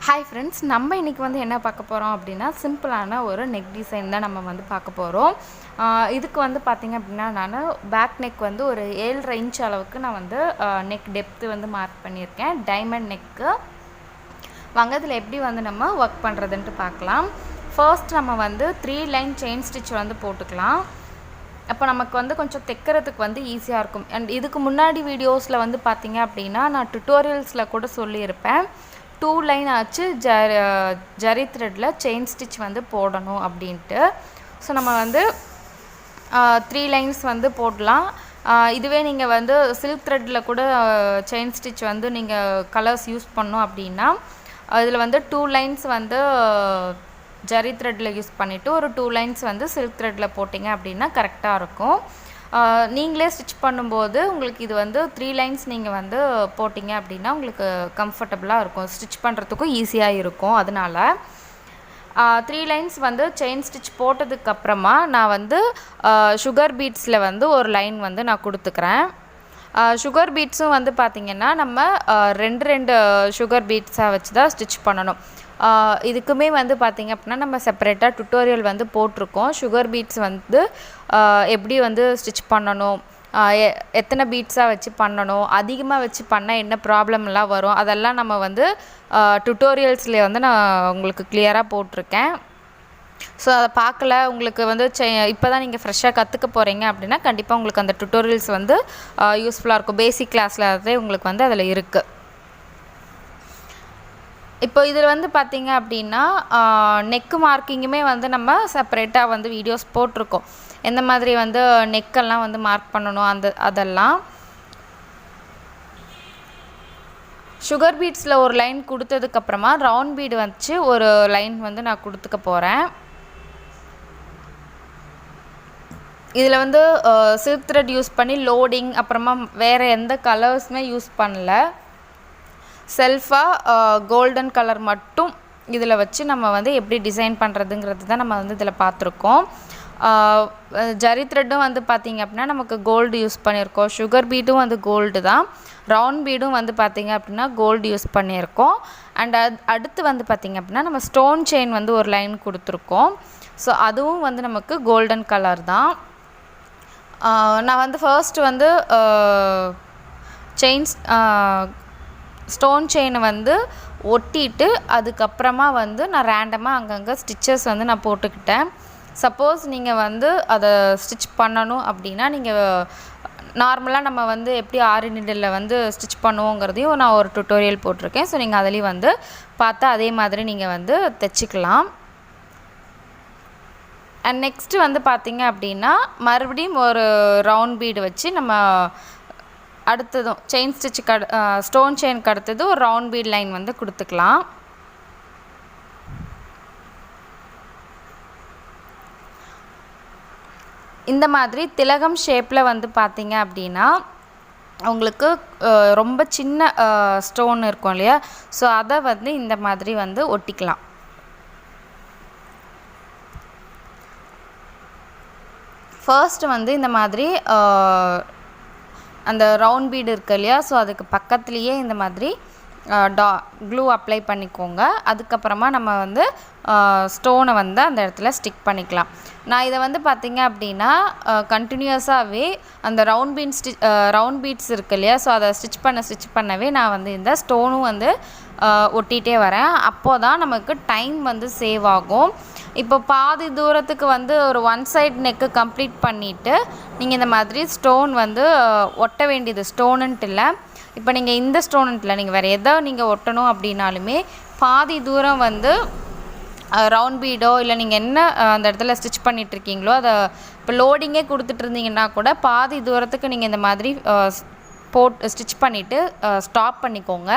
Hi friends, நம்ம இன்னைக்கு வந்து என்ன பார்க்க போறோம் அப்படினா சிம்பிளான ஒரு neck design தான் நம்ம வந்து பார்க்க போறோம். இதுக்கு வந்து பாத்தீங்க அப்படினா நான் back neck வந்து ஒரு 7.5 இன்ச் அளவுக்கு நான் வந்து neck depth வந்து மார்க் பண்ணியிருக்கேன். diamond neck. வாங்க இதுல எப்படி வந்து நம்ம வர்க் பண்றதுன்னு பார்க்கலாம். First நம்ம வந்து 3 லைன் chain stitch வந்து போட்டுக்கலாம். அப்ப நமக்கு வந்து கொஞ்சம் தைக்கிறதுக்கு வந்து ஈஸியா இருக்கும். and இதுக்கு முன்னாடி வீடியோஸ்ல வந்து பாத்தீங்க அப்படினா நான் டுட்டோரியல்ஸ்ல கூட சொல்லி இருப்பேன். 2 லைன் ஆச்சு ஜரி த்ரெட்ல செயின் ஸ்டிட்ச் வந்து போடணும் அப்படினு. சோ நம்ம வந்து 3 லைன்ஸ் வந்து போடலாம். இதுவே நீங்க வந்து silk threadல கூட செயின் ஸ்டிட்ச் வந்து நீங்க கலர்ஸ் யூஸ் பண்ணனும் அப்படினா அதுல வந்து 2 லைன்ஸ் வந்து ஜரி த்ரெட்ல யூஸ் பண்ணிட்டு ஒரு 2 லைன்ஸ் வந்து silk threadல போடிங்க அப்படினா கரெக்ட்டா இருக்கும். நீங்களே ஸ்டிட்ச் பண்ணும்போது உங்களுக்கு இது வந்து 3 லைன்ஸ் நீங்க வந்து போடிங்க அப்படினா உங்களுக்கு கம்ஃபர்ட்டபிளா இருக்கும். ஸ்டிட்ச் பண்றதுக்கு ஈஸியா இருக்கும். அதனால 3 லைன்ஸ் வந்து செயின் ஸ்டிட்ச் போட்டதுக்கு அப்புறமா நான் வந்து sugar beadsல வந்து ஒரு லைன் வந்து நான் கொடுத்துக்கறேன். sugar beadsம் வந்து பாத்தீங்கன்னா நம்ம ரெண்டு sugar beadsஆ வச்சு தான் ஸ்டிட்ச் பண்ணனும். இதுக்குமே வந்து பாத்தீங்க அப்படினா நம்ம செப்பரேட்டா டுட்டோரியல் வந்து போட்டுருக்கோம். sugar beads வந்து எப்படி வந்து ஸ்டிட்ச் பண்ணனும், எத்தனை பீட்ஸா வச்சு பண்ணனும், அதிகமா வச்சு பண்ணா என்ன ப்ராப்ளம் எல்லாம் வரும் அதெல்லாம் நம்ம வந்து டுட்டோரியல்ஸ்ல வந்து நான் உங்களுக்கு கிளியரா போட்டுருக்கேன். சோ அத பார்க்கல உங்களுக்கு வந்து இப்போதான் நீங்க ஃப்ரெஷா கத்துக்க போறீங்க அப்படினா கண்டிப்பா உங்களுக்கு அந்த டுட்டோரியல்ஸ் வந்து யூஸ்ஃபுல்லா இருக்கும். பேசிக் கிளாஸ்ல அதே உங்களுக்கு வந்து அதுல இருக்கு. இப்போ இதுல வந்து பாத்தீங்க அப்படினா neck மார்க்கிங்குமே வந்து நம்ம செப்பரேட்டா வந்து வீடியோஸ் போட்டுருக்கோம். எந்த மாதிரி வந்து neck எல்லாம் வந்து மார்க் பண்ணனும் அதெல்லாம். sugar beadsல ஒரு லைன் கொடுத்ததுக்கு அப்புறமா round bead வச்சு ஒரு லைன் வந்து நான் கொடுத்துக்க போறேன். இதுல வந்து silk thread யூஸ் பண்ணி லோடிங் அப்புறமா வேற எந்த கலர்ஸ்மே யூஸ் பண்ணல. செல்ஃபா கோல்டன் கலர் மட்டும் இதுல வச்சு நம்ம வந்து எப்படி டிசைன் பண்றதுங்கிறது தான் நம்ம வந்து இதுல பாத்துறோம். ஜரி த்ரெட்டும் வந்து பாத்தீங்க அப்படினா நமக்கு கோல்ட் யூஸ் பண்ணிருக்கோம். sugar beadும் வந்து கோல்ட் தான். round beadும் வந்து பாத்தீங்க அப்படினா கோல்ட் யூஸ் பண்ணிருக்கோம். and அடுத்து வந்து பாத்தீங்க அப்படினா நம்ம ஸ்டோன் செயின் வந்து ஒரு லைன் கொடுத்திருக்கோம். சோ அதுவும் வந்து நமக்கு கோல்டன் கலர் தான். நான் வந்து ஃபர்ஸ்ட் வந்து செயின்ஸ் ஸ்டோன் செயின் வந்து ஒட்டிட்டு அதுக்கு அப்புறமா வந்து நான் ரேண்டமா அங்கங்க ஸ்டிச்சஸ் வந்து நான் போட்டுக்கிட்டேன். சப்போஸ் நீங்க வந்து அத ஸ்டிட்ச் பண்ணனும் அப்படினா நீங்க நார்மலா நம்ம வந்து எப்படி ஆரி நீடில்ல வந்து ஸ்டிட்ச் பண்ணுவோம்ங்கறதையும் நான் ஒரு டுட்டோரியல் போட்டுருக்கேன். சோ நீங்க அதலயே வந்து பார்த்தா அதே மாதிரி நீங்க வந்து தச்சிக்கலாம். and next வந்து பாத்தீங்க அப்படினா மறுபடியும் ஒரு round bead வச்சு நம்ம அடுத்ததும் செயின் ஸ்டிட்ச் ஸ்டோன் செயின் அடுத்தது ஒரு round bead லைன் வந்து கொடுத்துக்கலாம். இந்த மாதிரி திலகம் ஷேப்ல வந்து பாத்தீங்க அப்படினா உங்களுக்கு ரொம்ப சின்ன ஸ்டோன் இருக்கும் இல்லையா, சோ அத வந்து இந்த மாதிரி வந்து ஒட்டிக்கலாம். ஃபர்ஸ்ட் வந்து இந்த மாதிரி அந்த round bead இருக்கு இல்லையா, சோ அதுக்கு பக்கத்துலயே இந்த மாதிரி glue அப்ளை பண்ணிக்கோங்க. அதுக்கு அப்புறமா நம்ம வந்து ஸ்டோனை வந்து அந்த இடத்துல ஸ்டிக் பண்ணிக்கலாம். நான் இத வந்து பாத்தீங்க அப்படினா கண்டினியூஸாவே அந்த round beads இருக்கு இல்லையா, சோ அத ஸ்டிட்ச் பண்ணவே நான் வந்து இந்த ஸ்டோனும் வந்து ஒட்டிட்டே வரேன். அப்போதான் நமக்கு டைம் வந்து சேவ் ஆகும். இப்போ பாதி தூரத்துக்கு வந்து ஒரு one side neck கம்ப்ளீட் பண்ணிட்டு நீங்க இந்த மாதிரி ஸ்டோன் வந்து ஒட்ட வேண்டியது ஸ்டோன்ன்ட் இல்ல. இப்போ நீங்க இந்த ஸ்டோன்ன்ட் இல்ல, நீங்க வேற ஏதோ நீங்க ஒட்டணும் அப்படினாலுமே பாதி தூரம் வந்து round beadோ இல்ல நீங்க என்ன அந்த இடத்துல ஸ்டிட்ச் பண்ணிட்டு இருக்கீங்களோ அத இப்ப லோடிங்கே கொடுத்துட்டு இருந்தீங்கன்னா கூட பாதி தூரத்துக்கு நீங்க இந்த மாதிரி ஸ்டிட்ச் பண்ணிட்டு ஸ்டாப் பண்ணிக்கோங்க.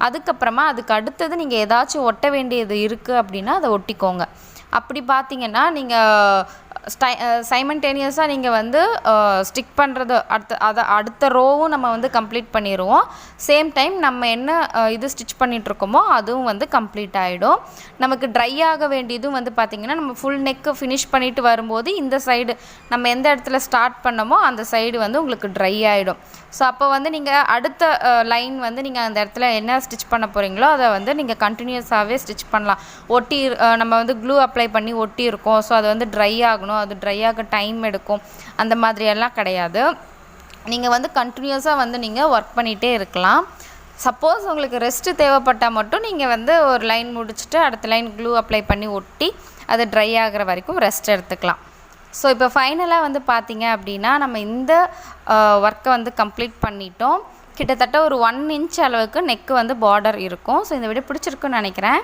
அதுக்கு அப்புறமா அதுக்கு அடுத்து நீங்க ஏதாச்சும் ஒட்ட வேண்டியது இருக்கு அப்படினா அத ஒட்டிக்கோங்க. அப்படி பாத்தீங்கன்னா நீங்க சைமல்டேனியஸாக நீங்கள் வந்து ஸ்டிக் பண்ணுறது அடுத்த ரோவும் நம்ம வந்து கம்ப்ளீட் பண்ணிடுவோம். சேம் டைம் நம்ம என்ன இது ஸ்டிச் பண்ணிகிட்ருக்கோமோ அதுவும் வந்து கம்ப்ளீட் ஆகிடும். நமக்கு ட்ரை ஆக வேண்டியதும் வந்து பார்த்திங்கன்னா நம்ம ஃபுல் நெக்கு ஃபினிஷ் பண்ணிவிட்டு வரும்போது இந்த சைடு நம்ம எந்த இடத்துல ஸ்டார்ட் பண்ணமோ அந்த சைடு வந்து உங்களுக்கு ட்ரை ஆகிடும். ஸோ அப்போ வந்து நீங்கள் அடுத்த லைன் வந்து நீங்கள் அந்த இடத்துல என்ன ஸ்டிச் பண்ண போகிறீங்களோ அதை வந்து நீங்கள் கண்டினியூஸாகவே ஸ்டிச் பண்ணலாம். நம்ம வந்து க்ளூ அப்ளை பண்ணி ஒட்டி இருக்கோம், ஸோ அது வந்து ட்ரை ஆகணும், அது ட்ரை ஆக டைம் எடுக்கும், அந்த மாதிரியெல்லாம் கிடையாது. நீங்கள் வந்து கண்டினியூஸாக வந்து நீங்கள் ஒர்க் பண்ணிகிட்டே இருக்கலாம். சப்போஸ் உங்களுக்கு ரெஸ்ட்டு தேவைப்பட்டால் மட்டும் நீங்கள் வந்து ஒரு லைன் முடிச்சுட்டு அடுத்த லைன் க்ளூ அப்ளை பண்ணி ஒட்டி அது ட்ரை ஆகிற வரைக்கும் ரெஸ்ட் எடுத்துக்கலாம். ஸோ இப்போ ஃபைனலாக வந்து பார்த்திங்க அப்படின்னா நம்ம இந்த ஒர்க்கை வந்து கம்ப்ளீட் பண்ணிட்டோம். கிட்டத்தட்ட ஒரு 1 இன்ச் அளவுக்கு நெக்கு வந்து பார்டர் இருக்கும். ஸோ இந்த வீடியோ பிடிச்சிருக்குன்னு நினைக்கிறேன்.